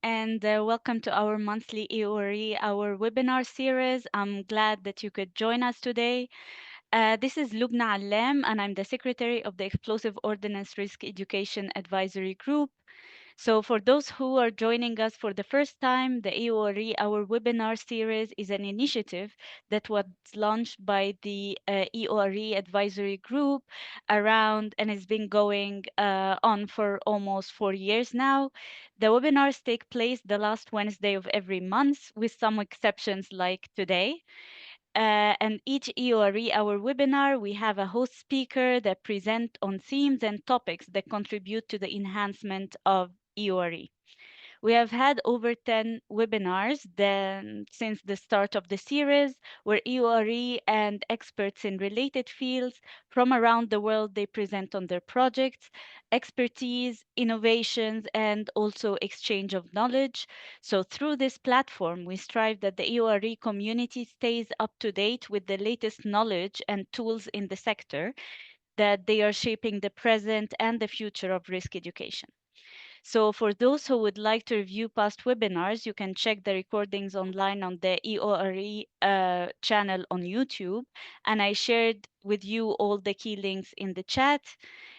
and welcome to our monthly EORE Hour webinar series. I'm glad that you could join us today. This is Lubna Allem, and I'm the Secretary of the Explosive Ordnance Risk Education Advisory Group. So for those who are joining us for the first time, the EORE Our Webinar Series is an initiative that was launched by the EORE Advisory Group around and has been going on for almost 4 years now. The webinars take place the last Wednesday of every month, with some exceptions like today. And each EORE Our webinar, we have a host speaker that present on themes and topics that contribute to the enhancement of EORE. We have had over 10 webinars since the start of the series, where EORE and experts in related fields from around the world they present on their projects, expertise, innovations, and also exchange of knowledge. So through this platform, we strive that the EORE community stays up to date with the latest knowledge and tools in the sector, that they are shaping the present and the future of risk education. So for those who would like to review past webinars, you can check the recordings online on the EORE channel on YouTube. And I shared with you all the key links in the chat.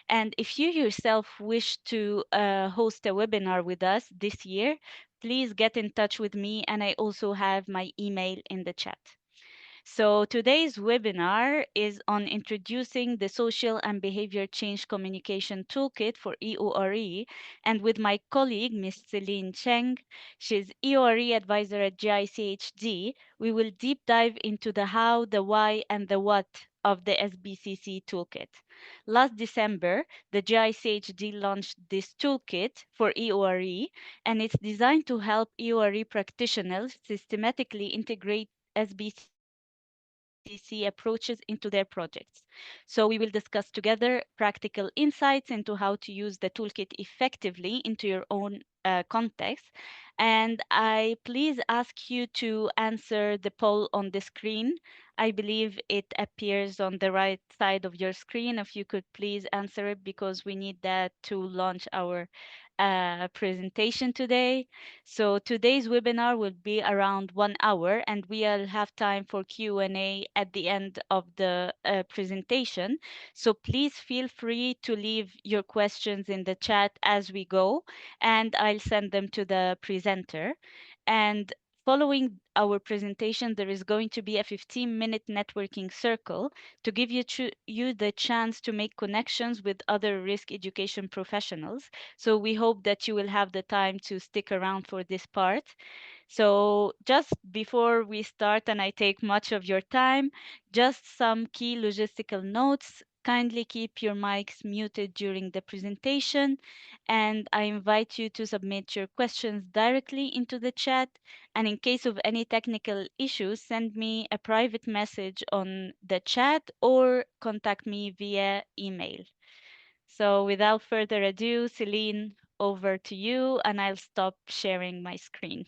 And if you yourself wish to host a webinar with us this year, please get in touch with me. And I also have my email in the chat. So today's webinar is on introducing the Social and Behavior Change Communication Toolkit for EORE, and with my colleague, Ms. Celine Cheng. She's EORE advisor at GICHD. We will deep dive into the how, the why, and the what of the SBCC Toolkit. Last December, the GICHD launched this toolkit for EORE, and it's designed to help EORE practitioners systematically integrate SBCC approaches into their projects. So we will discuss together practical insights into how to use the toolkit effectively into your own context. And I please ask you to answer the poll on the screen. I believe it appears on the right side of your screen. If you could please answer it, because we need that to launch our presentation today. So today's webinar will be around 1 hour, and we'll have time for Q&A at the end of the presentation. So please feel free to leave your questions in the chat as we go, and I'll send them to the presenter. And following our presentation, there is going to be a 15-minute networking circle to give you the chance to make connections with other risk education professionals. So we hope that you will have the time to stick around for this part. So just before we start and I take much of your time, just some key logistical notes. Kindly keep your mics muted during the presentation, and I invite you to submit your questions directly into the chat. And in case of any technical issues, send me a private message on the chat or contact me via email. So without further ado, Celine, over to you, and I'll stop sharing my screen.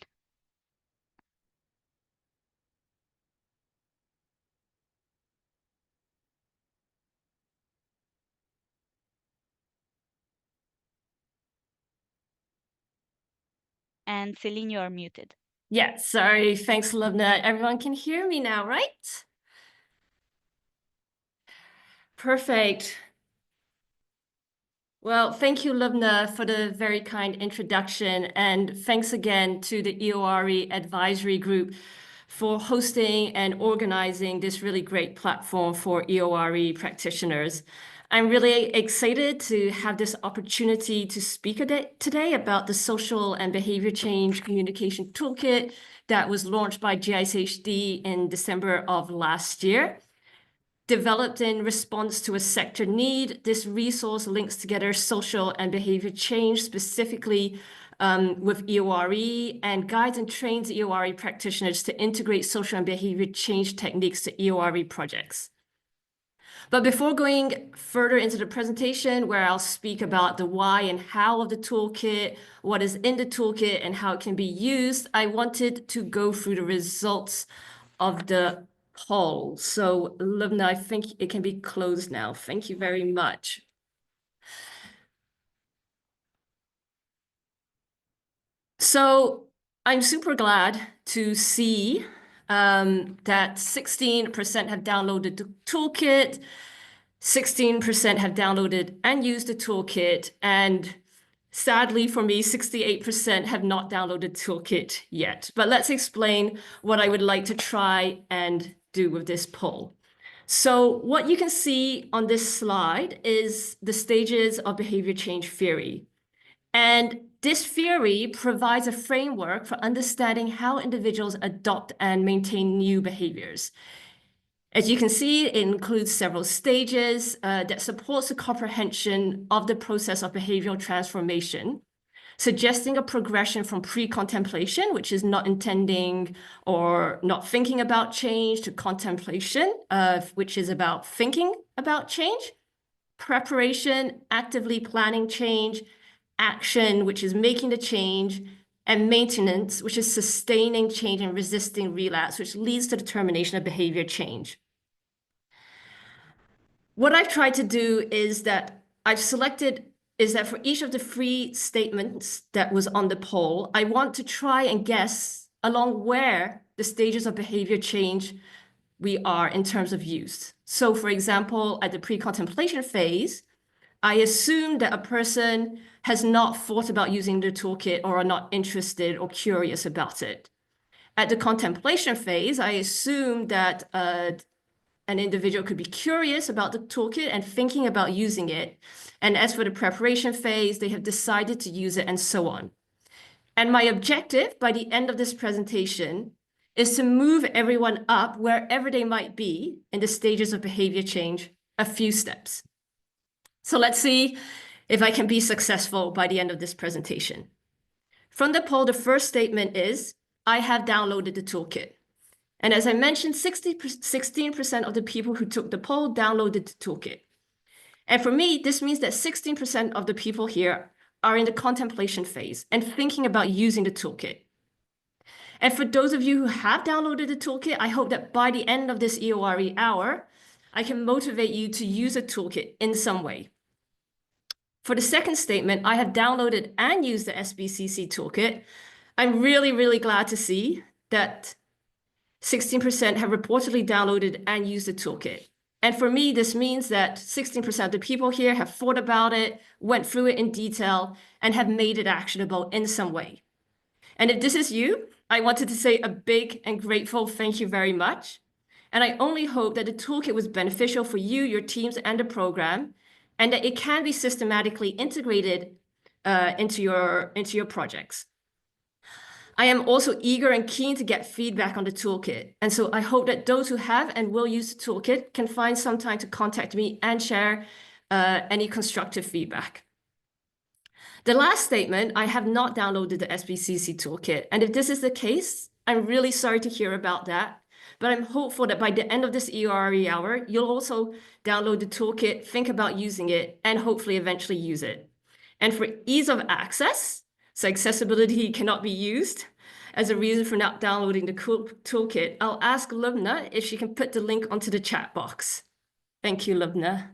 And Celine, you are muted. Yeah, sorry. Thanks, Lubna. Everyone can hear me now, right? Perfect. Well, thank you, Lubna, for the very kind introduction. And thanks again to the EORE Advisory Group for hosting and organizing this really great platform for EORE practitioners. I'm really excited to have this opportunity to speak today about the Social and Behavior Change Communication Toolkit that was launched by GICHD in December of last year. Developed in response to a sector need, this resource links together social and behavior change, specifically with EORE, and guides and trains EORE practitioners to integrate social and behavior change techniques to EORE projects. But before going further into the presentation, where I'll speak about the why and how of the toolkit, what is in the toolkit, and how it can be used, I wanted to go through the results of the poll. So, Lubna, I think it can be closed now. Thank you very much. So I'm super glad to see that 16% have downloaded the toolkit, 16% have downloaded and used the toolkit, and sadly for me, 68% have not downloaded the toolkit yet. But let's explain what I would like to try and do with this poll. So what you can see on this slide is the stages of behavior change theory. And this theory provides a framework for understanding how individuals adopt and maintain new behaviors. As you can see, it includes several stages that supports the comprehension of the process of behavioral transformation, suggesting a progression from pre-contemplation, which is not intending or not thinking about change, to contemplation, which is about thinking about change, preparation, actively planning change, action, which is making the change, and maintenance, which is sustaining change and resisting relapse, which leads to the termination of behavior change. What I've tried to do is that for each of the 3 statements that was on the poll, I want to try and guess along where the stages of behavior change we are in terms of use. So for example, at the pre-contemplation phase, I assume that a person has not thought about using the toolkit or are not interested or curious about it. At the contemplation phase, I assume that an individual could be curious about the toolkit and thinking about using it. And as for the preparation phase, they have decided to use it and so on. And my objective by the end of this presentation is to move everyone up wherever they might be in the stages of behavior change a few steps. So let's see if I can be successful by the end of this presentation. From the poll, the first statement is, I have downloaded the toolkit. And as I mentioned, 16% of the people who took the poll downloaded the toolkit. And for me, this means that 16% of the people here are in the contemplation phase and thinking about using the toolkit. And for those of you who have downloaded the toolkit, I hope that by the end of this EORE hour, I can motivate you to use a toolkit in some way. For the second statement, I have downloaded and used the SBCC Toolkit. I'm really, really glad to see that 16% have reportedly downloaded and used the toolkit. And for me, this means that 16% of the people here have thought about it, went through it in detail, and have made it actionable in some way. And if this is you, I wanted to say a big and grateful thank you very much. And I only hope that the toolkit was beneficial for you, your teams, and the program, and that it can be systematically integrated into your projects. I am also eager and keen to get feedback on the toolkit. And so I hope that those who have and will use the toolkit can find some time to contact me and share any constructive feedback. The last statement, I have not downloaded the SBCC Toolkit. And if this is the case, I'm really sorry to hear about that. But I'm hopeful that by the end of this EORE hour, you'll also download the toolkit, think about using it, and hopefully eventually use it. And for ease of access, so accessibility cannot be used as a reason for not downloading the toolkit, I'll ask Lubna if she can put the link onto the chat box. Thank you, Lubna.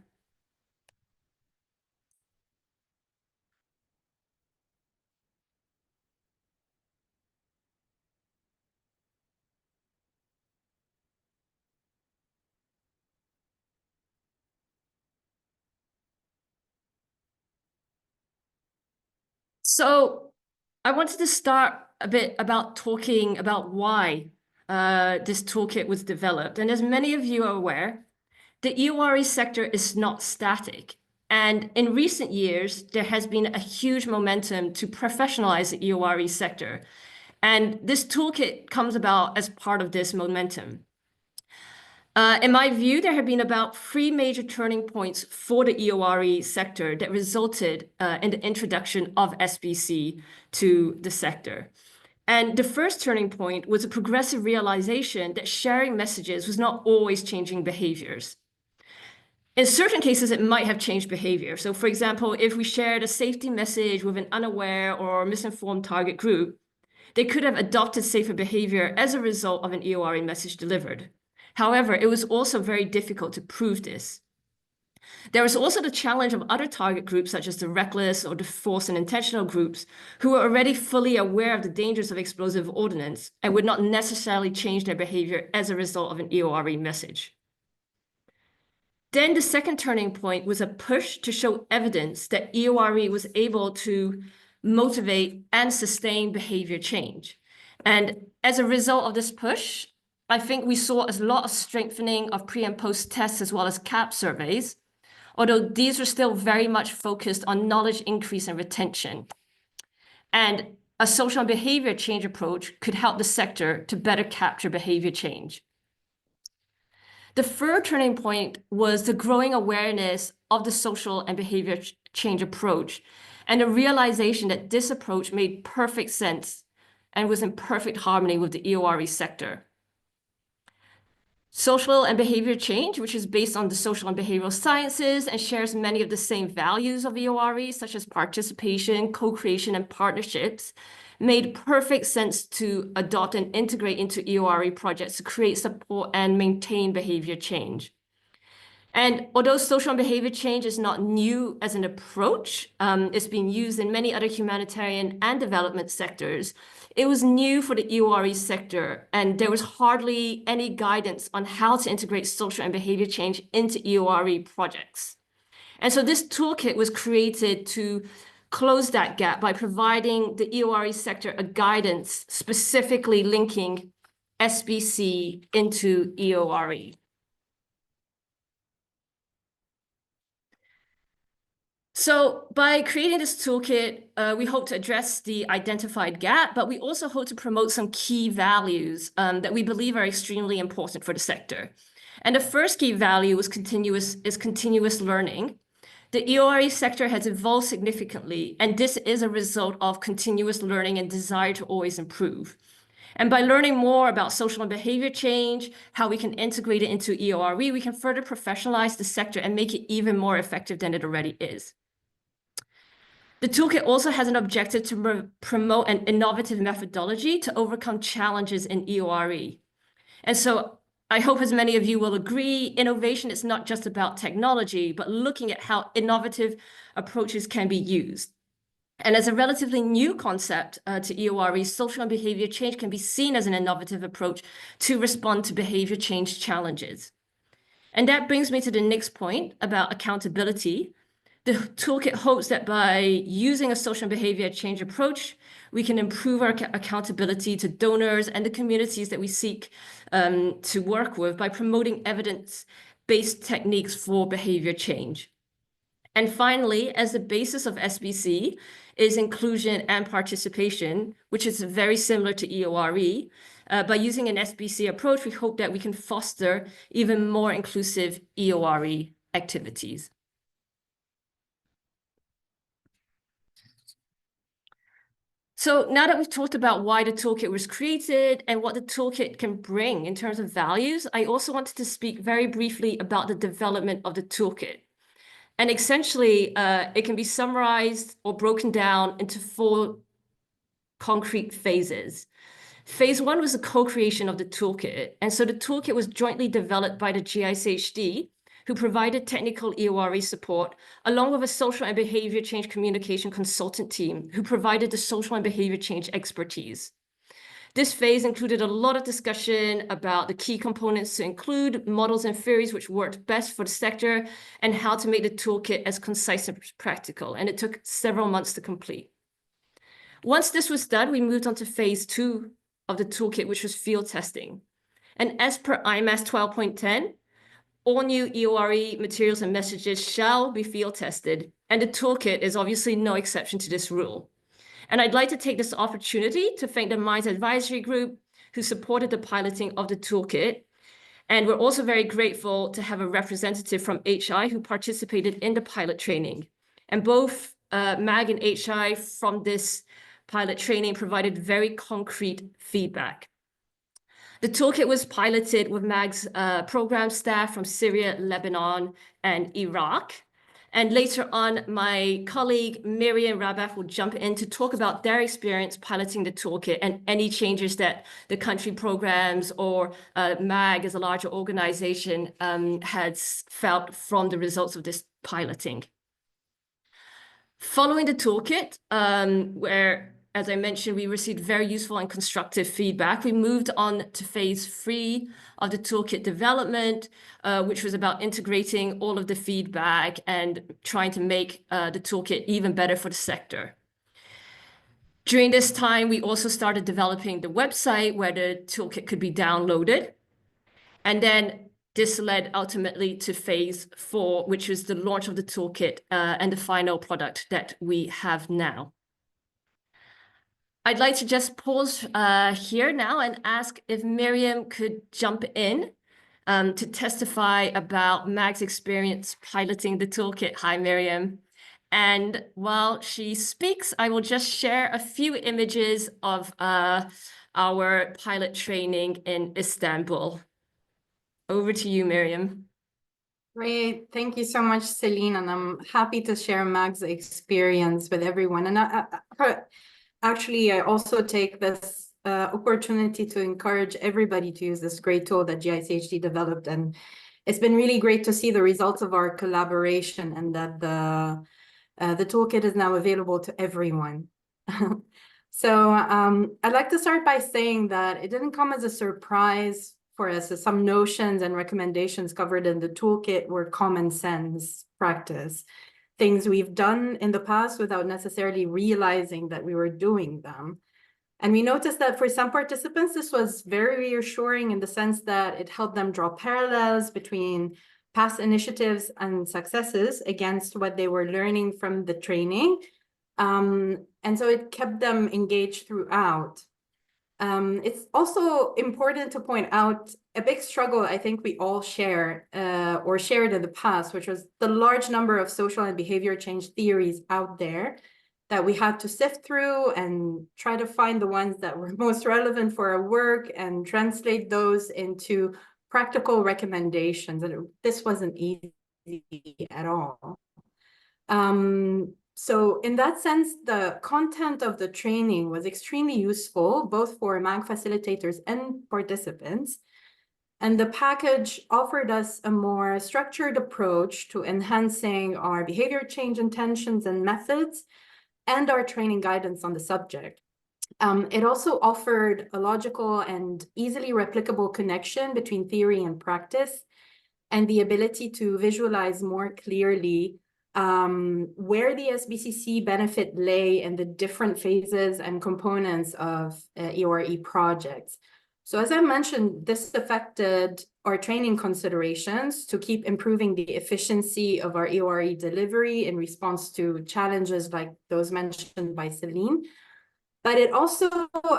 So I wanted to start a bit about talking about why this toolkit was developed. And as many of you are aware, the EORE sector is not static. And in recent years, there has been a huge momentum to professionalize the EORE sector. And this toolkit comes about as part of this momentum. In my view, there have been about 3 major turning points for the EORE sector that resulted in the introduction of SBC to the sector. And the first turning point was a progressive realization that sharing messages was not always changing behaviors. In certain cases, it might have changed behavior. So for example, if we shared a safety message with an unaware or misinformed target group, they could have adopted safer behavior as a result of an EORE message delivered. However, it was also very difficult to prove this. There was also the challenge of other target groups, such as the reckless or the forced and intentional groups, who were already fully aware of the dangers of explosive ordnance and would not necessarily change their behavior as a result of an EORE message. Then the second turning point was a push to show evidence that EORE was able to motivate and sustain behavior change. And as a result of this push, I think we saw a lot of strengthening of pre and post tests as well as CAP surveys, although these were still very much focused on knowledge increase and retention. And a social and behavior change approach could help the sector to better capture behavior change. The third turning point was the growing awareness of the social and behavior change approach and the realization that this approach made perfect sense and was in perfect harmony with the EORE sector. Social and behavior change, which is based on the social and behavioral sciences and shares many of the same values of EORE, such as participation, co-creation, and partnerships, made perfect sense to adopt and integrate into EORE projects to create, support, and maintain behavior change. And although social and behavior change is not new as an approach, it's been used in many other humanitarian and development sectors, it was new for the EORE sector, and there was hardly any guidance on how to integrate social and behavior change into EORE projects. And so this toolkit was created to close that gap by providing the EORE sector a guidance specifically linking SBC into EORE. So by creating this toolkit, we hope to address the identified gap, but we also hope to promote some key values that we believe are extremely important for the sector. And the first key value is continuous learning. The EORE sector has evolved significantly, and this is a result of continuous learning and desire to always improve. And by learning more about social and behavior change, how we can integrate it into EORE, we can further professionalize the sector and make it even more effective than it already is. The toolkit also has an objective to promote an innovative methodology to overcome challenges in EORE. And so I hope as many of you will agree, innovation is not just about technology, but looking at how innovative approaches can be used. And as a relatively new concept to EORE, social and behavior change can be seen as an innovative approach to respond to behavior change challenges. And that brings me to the next point about accountability. The toolkit hopes that by using a social and behavior change approach, we can improve our accountability to donors and the communities that we seek to work with by promoting evidence-based techniques for behavior change. And finally, as the basis of SBC is inclusion and participation, which is very similar to EORE. By using an SBC approach, we hope that we can foster even more inclusive EORE activities. So now that we've talked about why the toolkit was created and what the toolkit can bring in terms of values, I also wanted to speak very briefly about the development of the toolkit. And essentially, it can be summarized or broken down into 4 concrete phases. Phase 1 was the co-creation of the toolkit. And so the toolkit was jointly developed by the GICHD, who provided technical EORE support, along with a social and behavior change communication consultant team, who provided the social and behavior change expertise. This phase included a lot of discussion about the key components to include, models and theories which worked best for the sector, and how to make the toolkit as concise and practical. And it took several months to complete. Once this was done, we moved on to phase 2 of the toolkit, which was field testing. And as per IMAS 12.10, all new EORE materials and messages shall be field tested, and the toolkit is obviously no exception to this rule. And I'd like to take this opportunity to thank the EORE Advisory Group, who supported the piloting of the toolkit. And we're also very grateful to have a representative from HI who participated in the pilot training. And both MAG and HI from this pilot training provided very concrete feedback. The toolkit was piloted with MAG's program staff from Syria, Lebanon, and Iraq. And later on, my colleague Myriam Rabbath will jump in to talk about their experience piloting the toolkit and any changes that the country programs or MAG as a larger organization has felt from the results of this piloting. Following the toolkit, where, as I mentioned, we received very useful and constructive feedback, we moved on to phase 3 of the toolkit development, which was about integrating all of the feedback and trying to make the toolkit even better for the sector. During this time, we also started developing the website where the toolkit could be downloaded. And then this led ultimately to phase 4, which was the launch of the toolkit and the final product that we have now. I'd like to just pause here now and ask if Myriam could jump in to testify about MAG's experience piloting the toolkit. Hi, Myriam. And while she speaks, I will just share a few images of our pilot training in Istanbul. Over to you, Myriam. Great. Thank you so much, Celine. And I'm happy to share MAG's experience with everyone. And actually, I also take this opportunity to encourage everybody to use this great tool that GICHD developed. And it's been really great to see the results of our collaboration and that the toolkit is now available to everyone. So I'd like to start by saying that it didn't come as a surprise for us. Some notions and recommendations covered in the toolkit were common sense practice, things we've done in the past without necessarily realizing that we were doing them. And we noticed that for some participants, this was very reassuring in the sense that it helped them draw parallels between past initiatives and successes against what they were learning from the training. And so it kept them engaged throughout. It's also important to point out a big struggle I think we all share or shared in the past, which was the large number of social and behavior change theories out there that we had to sift through and try to find the ones that were most relevant for our work and translate those into practical recommendations. And this wasn't easy at all. So in that sense, the content of the training was extremely useful, both for MAG facilitators and participants. And the package offered us a more structured approach to enhancing our behavior change intentions and methods and our training guidance on the subject. It also offered a logical and easily replicable connection between theory and practice and the ability to visualize more clearly where the SBCC benefit lay in the different phases and components of EORE projects. So as I mentioned, this affected our training considerations to keep improving the efficiency of our EORE delivery in response to challenges like those mentioned by Celine. But it also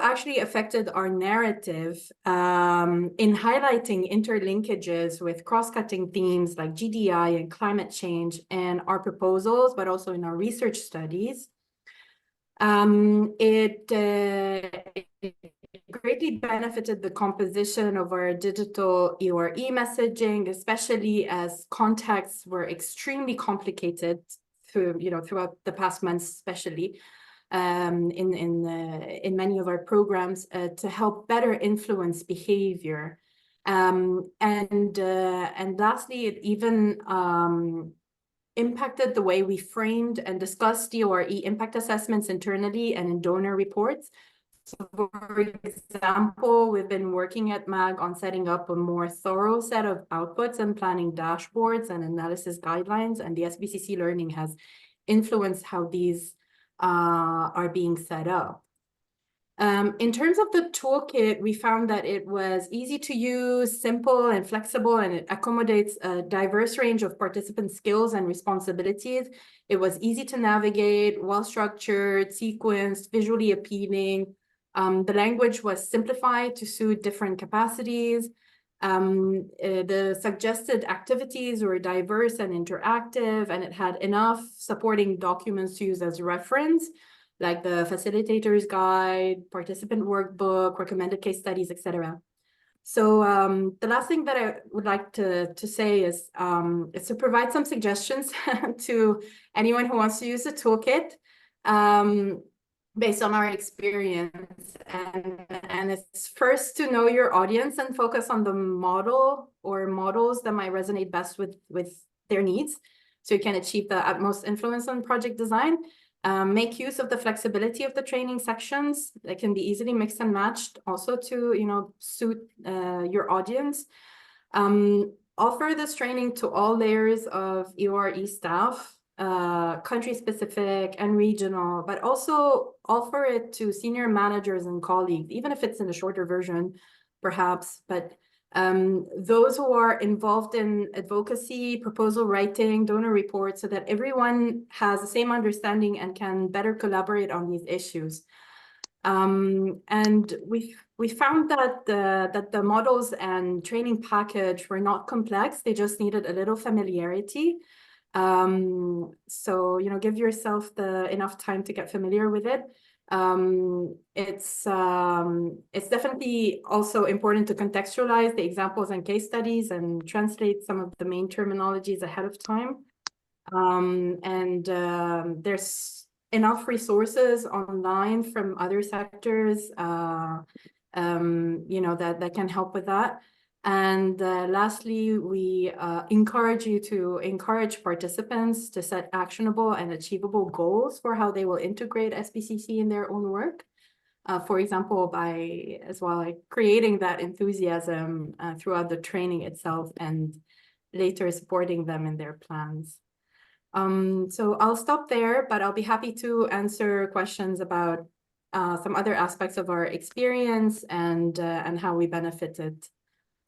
actually affected our narrative in highlighting interlinkages with cross-cutting themes like GDI and climate change and our proposals, but also in our research studies. It greatly benefited the composition of our digital EORE messaging, especially as contexts were extremely complicated throughout the past months, especially. In many of our programs to help better influence behavior. And lastly, it even impacted the way we framed and discussed EORE impact assessments internally and in donor reports. So for example, we've been working at MAG on setting up a more thorough set of outputs and planning dashboards and analysis guidelines, and the SBCC learning has influenced how these are being set up. In terms of the toolkit, we found that it was easy to use, simple and flexible, and it accommodates a diverse range of participant skills and responsibilities. It was easy to navigate, well-structured, sequenced, visually appealing. The language was simplified to suit different capacities. The suggested activities were diverse and interactive, and it had enough supporting documents to use as reference, like the facilitator's guide, participant workbook, recommended case studies, etc. So the last thing that I would like to say is to provide some suggestions to anyone who wants to use the toolkit based on our experience. And it's first to know your audience and focus on the model or models that might resonate best with their needs, so you can achieve the utmost influence on project design. Make use of the flexibility of the training sections that can be easily mixed and matched also to, you know, suit your audience. Offer this training to all layers of EORE staff, country-specific and regional, but also offer it to senior managers and colleagues, even if it's in a shorter version, perhaps, but those who are involved in advocacy, proposal writing, donor reports, so that everyone has the same understanding and can better collaborate on these issues. And we found that the models and training package were not complex. They just needed a little familiarity. So, you know, give yourself enough time to get familiar with it. It's definitely also important to contextualize the examples and case studies and translate some of the main terminologies ahead of time. There's enough resources online from other sectors, you know, that can help with that. And lastly, we encourage you to encourage participants to set actionable and achievable goals for how they will integrate SBCC in their own work. For example, by as well, like creating that enthusiasm throughout the training itself and later supporting them in their plans. So I'll stop there, but I'll be happy to answer questions about some other aspects of our experience and how we benefited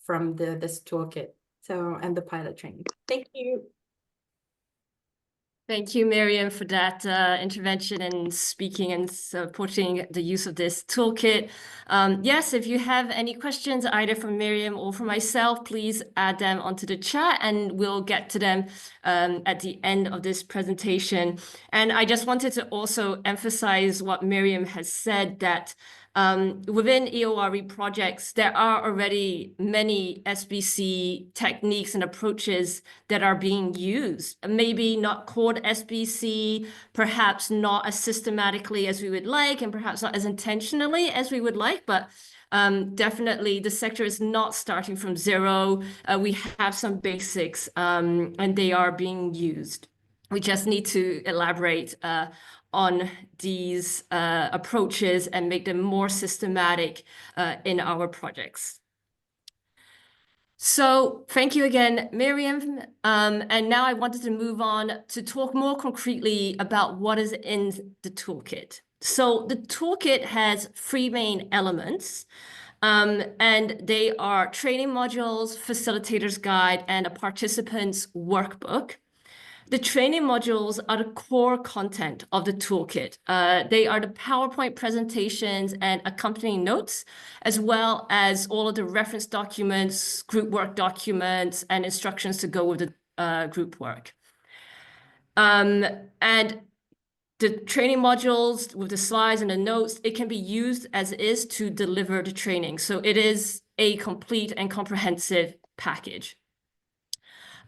from this toolkit, and the pilot training. Thank you. Thank you, Myriam, for that intervention and speaking and supporting the use of this toolkit. Yes, if you have any questions, either from Myriam or from myself, please add them onto the chat and we'll get to them at the end of this presentation. And I just wanted to also emphasize what Myriam has said, that within EORE projects, there are already many SBC techniques and approaches that are being used. Maybe not called SBC, perhaps not as systematically as we would like, and perhaps not as intentionally as we would like, but definitely the sector is not starting from zero. We have some basics and they are being used. We just need to elaborate on these approaches and make them more systematic in our projects. So thank you again, Myriam. And now I wanted to move on to talk more concretely about what is in the toolkit. So the toolkit has 3 main elements, and they are training modules, facilitator's guide, and a participant's workbook. The training modules are the core content of the toolkit. They are the PowerPoint presentations and accompanying notes, as well as all of the reference documents, group work documents, and instructions to go with the group work. And the training modules with the slides and the notes, it can be used as is to deliver the training. So it is a complete and comprehensive package.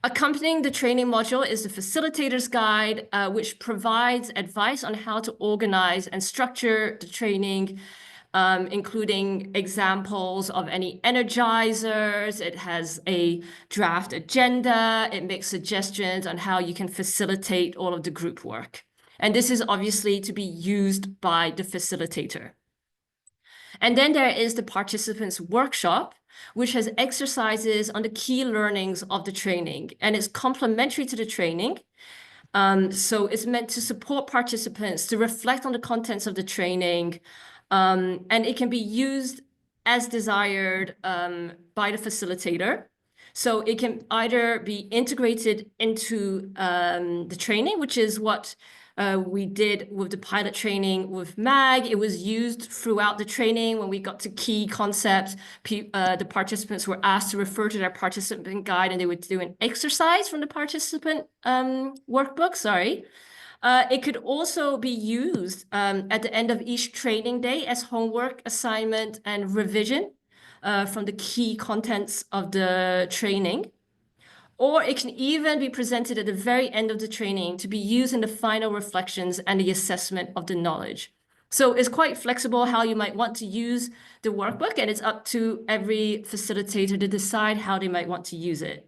Accompanying the training module is the facilitator's guide, which provides advice on how to organize and structure the training, including examples of any energizers. It has a draft agenda. It makes suggestions on how you can facilitate all of the group work. And this is obviously to be used by the facilitator. And then there is the participants workshop, which has exercises on the key learnings of the training, and it's complementary to the training. So it's meant to support participants to reflect on the contents of the training, and it can be used as desired by the facilitator. So it can either be integrated into the training, which is what we did with the pilot training with MAG. It was used throughout the training. When we got to key concepts, the participants were asked to refer to their participant guide, and they would do an exercise from the participant workbook, It could also be used at the end of each training day as homework, assignment, and revision. from the key contents of the training. Or it can even be presented at the very end of the training to be used in the final reflections and the assessment of the knowledge. So it's quite flexible how you might want to use the workbook, and it's up to every facilitator to decide how they might want to use it.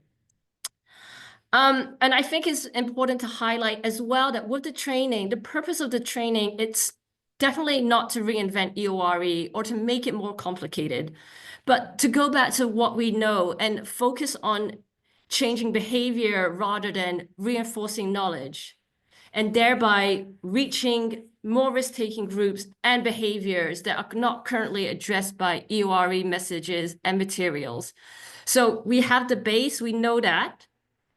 And I think it's important to highlight as well that with the training, the purpose of the training, it's definitely not to reinvent EORE or to make it more complicated, but to go back to what we know and focus on changing behavior rather than reinforcing knowledge, and thereby reaching more risk-taking groups and behaviors that are not currently addressed by EORE messages and materials. So we have the base, we know that.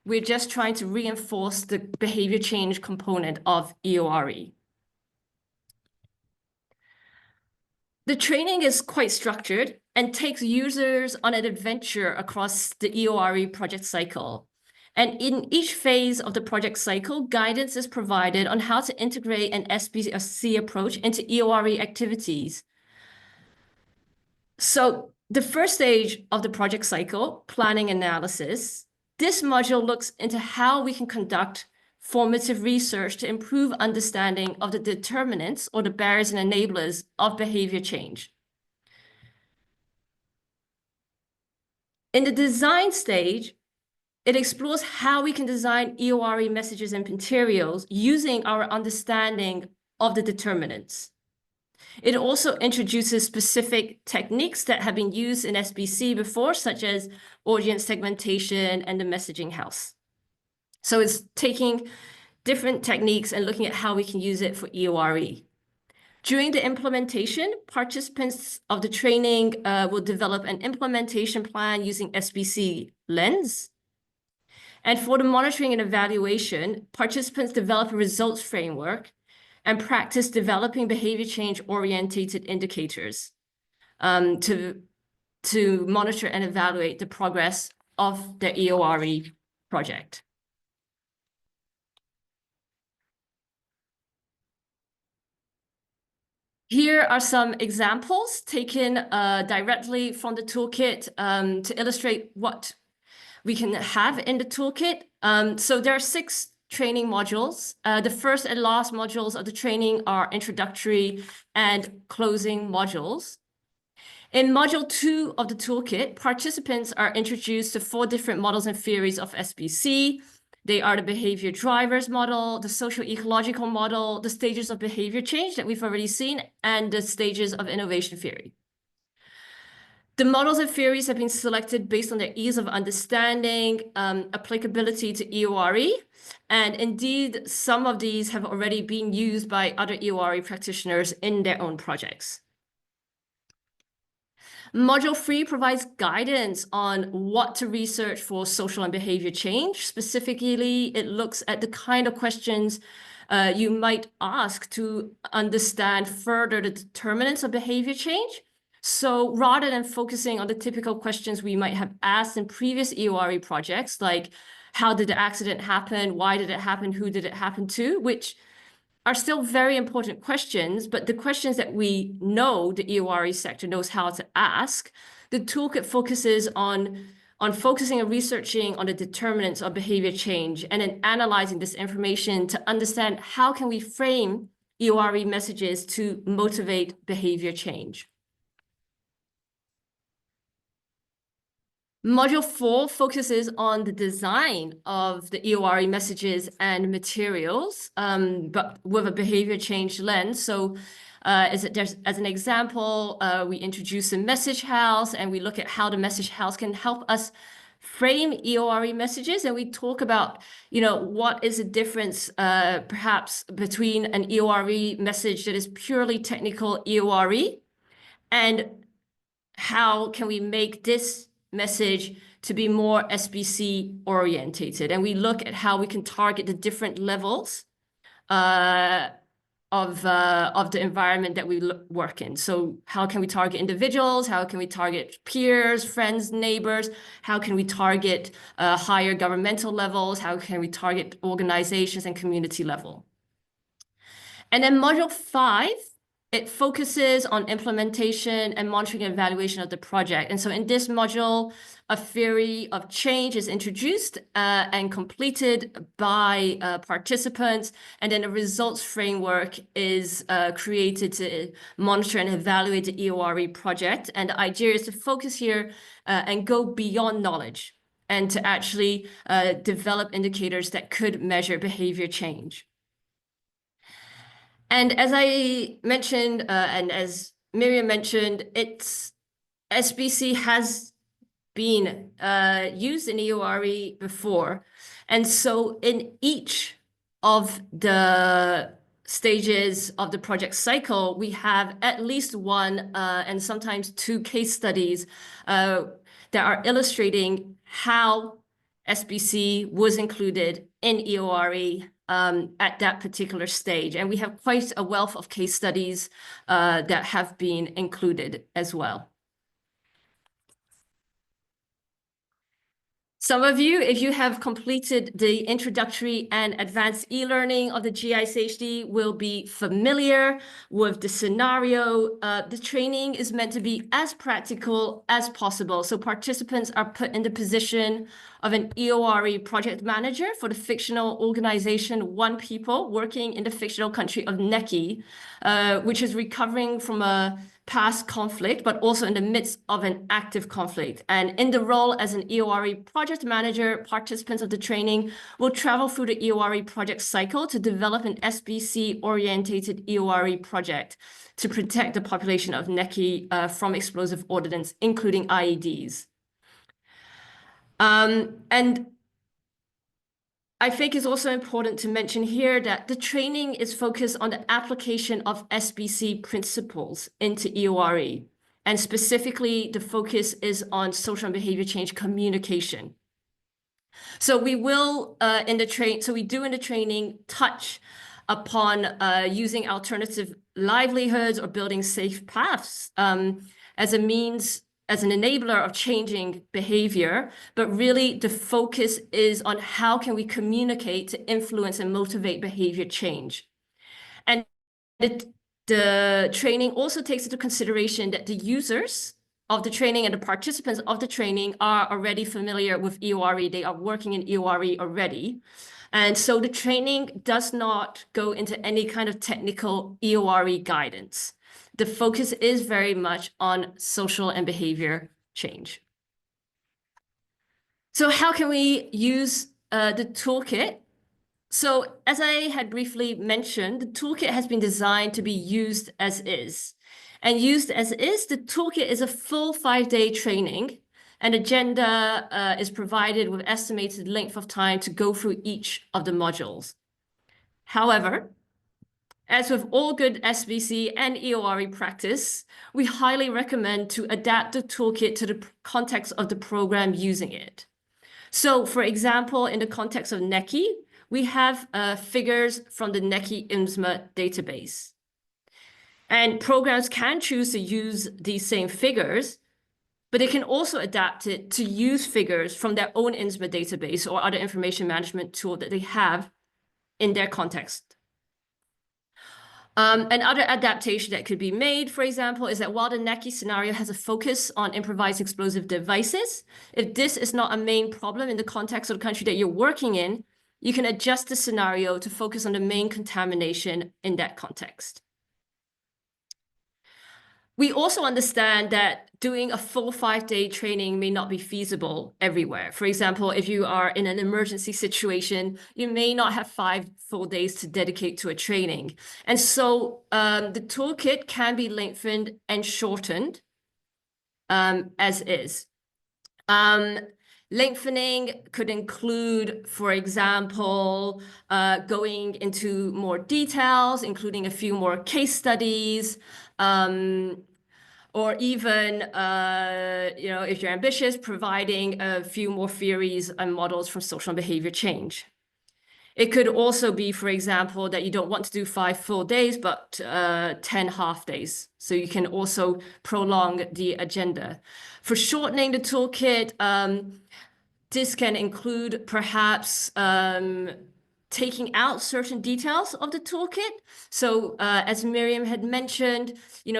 We're just trying to reinforce the behavior change component of EORE. The training is quite structured and takes users on an adventure across the EORE project cycle. And in each phase of the project cycle, guidance is provided on how to integrate an SBCC approach into EORE activities. So the first stage of the project cycle, planning analysis, this module looks into how we can conduct formative research to improve understanding of the determinants or the barriers and enablers of behavior change. In the design stage, it explores how we can design EORE messages and materials using our understanding of the determinants. It also introduces specific techniques that have been used in SBC before, such as audience segmentation and the messaging house. So it's taking different techniques and looking at how we can use it for EORE. During the implementation, participants of the training will develop an implementation plan using SBC Lens. And for the monitoring and evaluation, participants develop a results framework and practice developing behavior change orientated indicators to monitor and evaluate the progress of the EORE project. Here are some examples taken directly from the toolkit to illustrate what we can have in the toolkit. So there are 6 training modules. The first and last modules of the training are introductory and closing modules. In module 2 of the toolkit, participants are introduced to 4 different models and theories of SBC. They are the behavior drivers model, the socio-ecological model, the stages of behavior change that we've already seen, and the stages of innovation theory. The models and theories have been selected based on their ease of understanding, applicability to EORE, and indeed, some of these have already been used by other EORE practitioners in their own projects. Module 3 provides guidance on what to research for social and behavior change. Specifically, it looks at the kind of questions you might ask to understand further the determinants of behavior change. So rather than focusing on the typical questions we might have asked in previous EORE projects, like how did the accident happen, why did it happen, who did it happen to, which are still very important questions, but the questions that we know the EORE sector knows how to ask, the toolkit focuses on focusing and researching on the determinants of behavior change and then analyzing this information to understand how can we frame EORE messages to motivate behavior change. Module 4 focuses on the design of the EORE messages and materials, but with a behavior change lens. So as an example, we introduce a message house and we look at how the message house can help us frame EORE messages. And we talk about, what is the difference perhaps between an EORE message that is purely technical EORE and how can we make this message to be more SBC orientated. And we look at how we can target the different levels of the environment that we work in. So how can we target individuals? How can we target peers, friends, neighbors? How can we target higher governmental levels? How can we target organizations and community level? And then module 5 it focuses on implementation and monitoring and evaluation of the project. And so in this module, a theory of change is introduced and completed by participants, and then a results framework is created to monitor and evaluate the EORE project. And the idea is to focus here and go beyond knowledge and to actually develop indicators that could measure behavior change. And as I mentioned, and as Myriam mentioned, SBC has been used in EORE before. And so in each of the stages of the project cycle, we have at least one and sometimes two case studies that are illustrating how SBC was included in EORE at that particular stage. And we have quite a wealth of case studies that have been included as well. Some of you, if you have completed the introductory and advanced e-learning of the GICHD, will be familiar with the scenario. The training is meant to be as practical as possible. So participants are put in the position of an EORE project manager for the fictional organization One People working in the fictional country of Neki, which is recovering from a past conflict, but also in the midst of an active conflict. And in the role as an EORE project manager, participants of the training will travel through the EORE project cycle to develop an SBC-orientated EORE project to protect the population of Neki from explosive ordnance, including IEDs. And I think it's also important to mention here that the training is focused on the application of SBC principles into EORE. And specifically, the focus is on social and behavior change communication. So we will in the training touch upon using alternative livelihoods or building safe paths as a means, as an enabler of changing behavior, but really the focus is on how can we communicate to influence and motivate behavior change. And the training also takes into consideration that the users of the training and the participants of the training are already familiar with EORE. They are working in EORE already. And so the training does not go into any kind of technical EORE guidance. The focus is very much on social and behavior change. So how can we use the toolkit? So as I had briefly mentioned, the toolkit has been designed to be used as is. And used as is, the toolkit is a full 5-day training. An agenda is provided with estimated length of time to go through each of the modules. However, as with all good SBC and EORE practice, we highly recommend to adapt the toolkit to the context of the program using it. So, for example, in the context of Neki, we have figures from the Neki IMSMA database. And programs can choose to use these same figures, but they can also adapt it to use figures from their own IMSMA database or other information management tool that they have in their context. Another adaptation that could be made, for example, is that while the Neki scenario has a focus on improvised explosive devices, if this is not a main problem in the context of the country that you're working in, you can adjust the scenario to focus on the main contamination in that context. We also understand that doing a full 5-day training may not be feasible everywhere. For example, if you are in an emergency situation, you may not have 5 full days to dedicate to a training. And so the toolkit can be lengthened and shortened as is. Lengthening could include, for example, going into more details, including a few more case studies, or even, if you're ambitious, providing a few more theories and models from social and behavior change. It could also be, for example, that you don't want to do 5 full days, but 10 half days. So you can also prolong the agenda. For shortening the toolkit, this can include perhaps taking out certain details of the toolkit. So as Myriam had mentioned,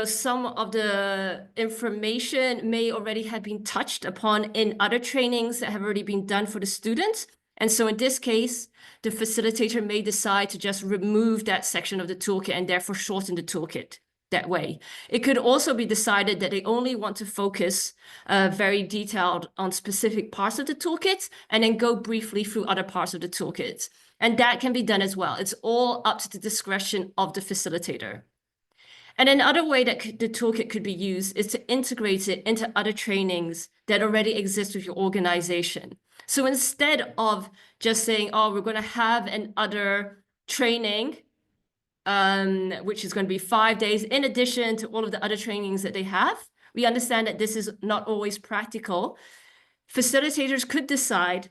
some of the information may already have been touched upon in other trainings that have already been done for the students. And so in this case, the facilitator may decide to just remove that section of the toolkit and therefore shorten the toolkit that way. It could also be decided that they only want to focus very detailed on specific parts of the toolkit and then go briefly through other parts of the toolkit. And that can be done as well. It's all up to the discretion of the facilitator. And another way that the toolkit could be used is to integrate it into other trainings that already exist with your organization. So instead of just saying, oh, we're going to have another training, which is going to be 5 days in addition to all of the other trainings that they have, we understand that this is not always practical. Facilitators could decide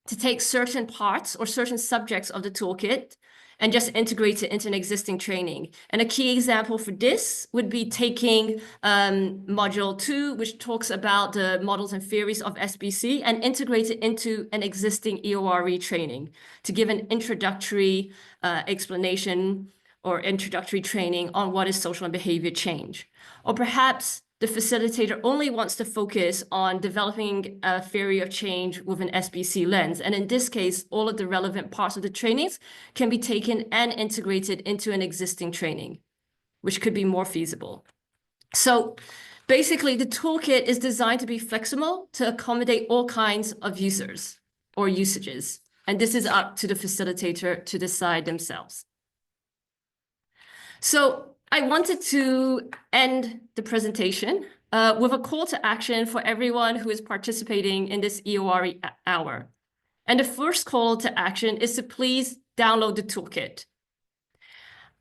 to take certain parts or certain subjects of the toolkit and just integrate it into an existing training. And a key example for this would be taking module 2, which talks about the models and theories of SBC, and integrate it into an existing EORE training to give an introductory explanation or introductory training on what is social and behavior change. Or perhaps the facilitator only wants to focus on developing a theory of change with an SBC lens. And in this case, all of the relevant parts of the trainings can be taken and integrated into an existing training, which could be more feasible. So basically, the toolkit is designed to be flexible to accommodate all kinds of users or usages. And this is up to the facilitator to decide themselves. So I wanted to end the presentation with a call to action for everyone who is participating in this EORE Hour. And the first call to action is to please download the toolkit.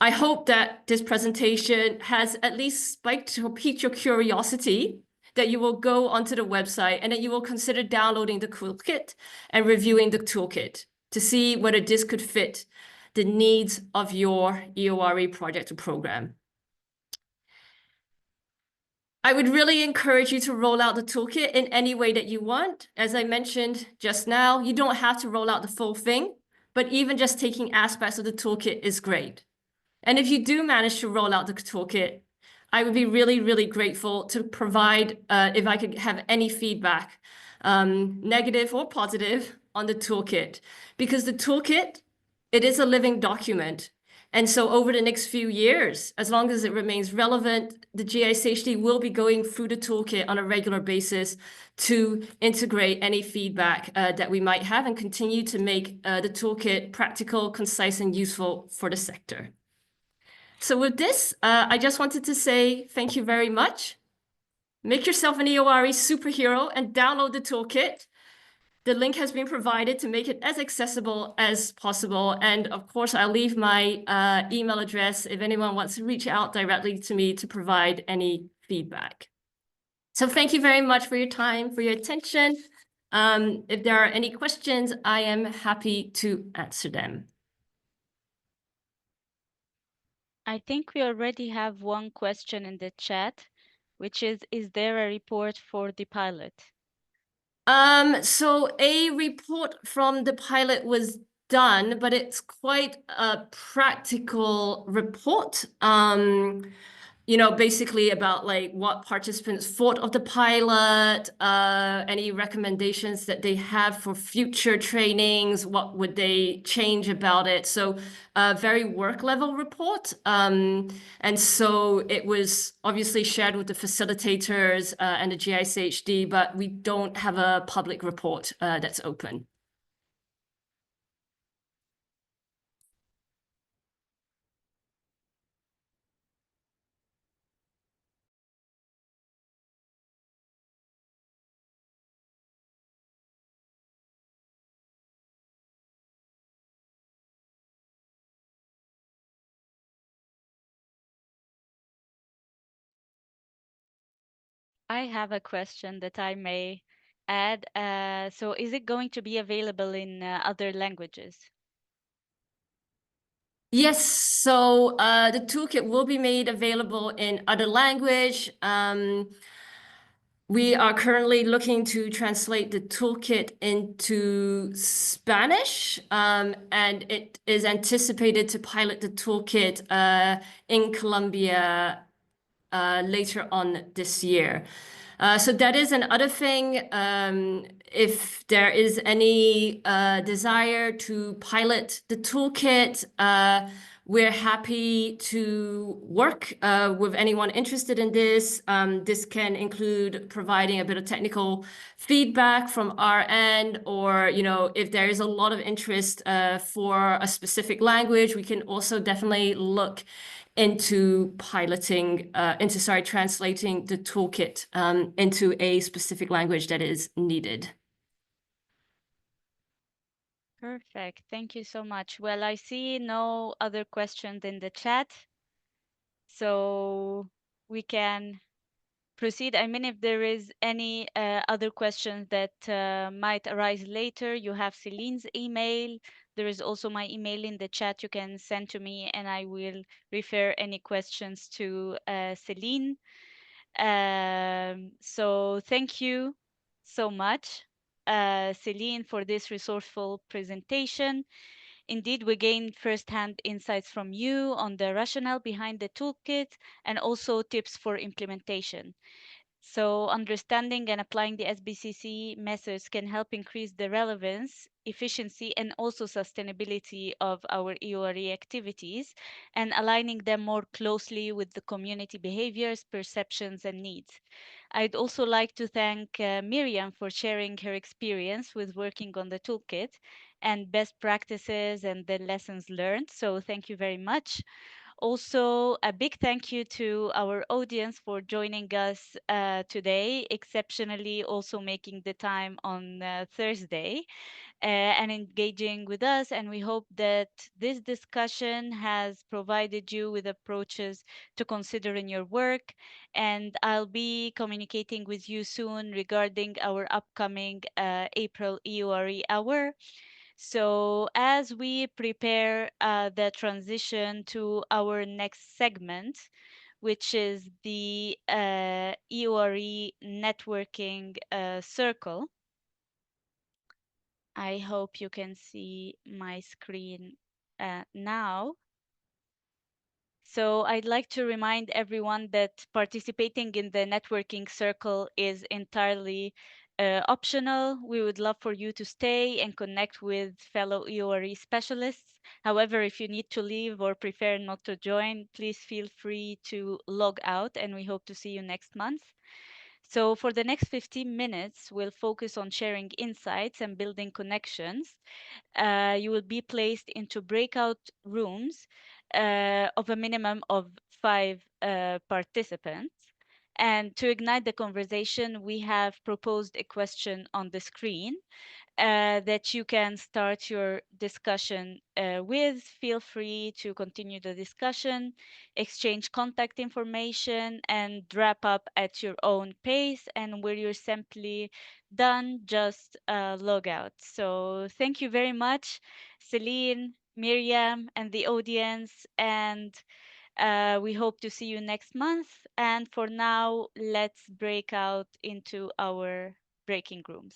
I hope that this presentation has at least spiked or piqued your curiosity, that you will go onto the website and that you will consider downloading the toolkit and reviewing the toolkit to see whether this could fit the needs of your EORE project or program. I would really encourage you to roll out the toolkit in any way that you want. As I mentioned just now, you don't have to roll out the full thing, but even just taking aspects of the toolkit is great. And if you do manage to roll out the toolkit, I would be really, really grateful to provide, if I could have any feedback, negative or positive, on the toolkit. Because the toolkit, it is a living document. And so over the next few years, as long as it remains relevant, the GICHD will be going through the toolkit on a regular basis to integrate any feedback that we might have and continue to make the toolkit practical, concise, and useful for the sector. So with this, I just wanted to say thank you very much. Make yourself an EORE superhero and download the toolkit. The link has been provided to make it as accessible as possible. And of course, I'll leave my email address if anyone wants to reach out directly to me to provide any feedback. So thank you very much for your time, for your attention. If there are any questions, I am happy to answer them. I think we already have one question in the chat, which is there a report for the pilot? So a report from the pilot was done, but it's quite a practical report. Basically about like what participants thought of the pilot, any recommendations that they have for future trainings, what would they change about it. So a very work level report. And so it was obviously shared with the facilitators and the GICHD, but we don't have a public report that's open. I have a question that I may add. So is it going to be available in other languages? Yes, so the toolkit will be made available in other language. We are currently looking to translate the toolkit into Spanish, and it is anticipated to pilot the toolkit in Colombia later on this year. So that is another thing. If there is any desire to pilot the toolkit, we're happy to work with anyone interested in this. This can include providing a bit of technical feedback from our end, or if there is a lot of interest for a specific language, we can also definitely look into translating the toolkit into a specific language that is needed. Perfect. Thank you so much. Well, I see no other questions in the chat, so we can proceed. I mean, if there is any other questions that might arise later, you have Celine's email. There is also my email in the chat you can send to me, and I will refer any questions to Celine. So thank you so much, Celine, for this resourceful presentation. Indeed, we gained first-hand insights from you on the rationale behind the toolkit and also tips for implementation. So understanding and applying the SBCC methods can help increase the relevance, efficiency, and also sustainability of our EORE activities and aligning them more closely with the community behaviors, perceptions, and needs. I'd also like to thank Myriam for sharing her experience with working on the toolkit and best practices and the lessons learned. So thank you very much. Also, a big thank you to our audience for joining us today, exceptionally also making the time on Thursday and engaging with us. And we hope that this discussion has provided you with approaches to consider in your work. And I'll be communicating with you soon regarding our upcoming April EORE Hour. So, as we prepare the transition to our next segment, which is the EORE networking circle, I hope you can see my screen now. So I'd like to remind everyone that participating in the networking circle is entirely optional. We would love for you to stay and connect with fellow EORE specialists. However, if you need to leave or prefer not to join, please feel free to log out, and we hope to see you next month. So for the next 15 minutes, we'll focus on sharing insights and building connections. You will be placed into breakout rooms of a minimum of 5 participants. And to ignite the conversation, we have proposed a question on the screen that you can start your discussion with. Feel free to continue the discussion, exchange contact information, and wrap up at your own pace. And where you're simply done, just log out. So thank you very much, Celine, Myriam, and the audience. And we hope to see you next month. And for now, let's break out into our breaking rooms.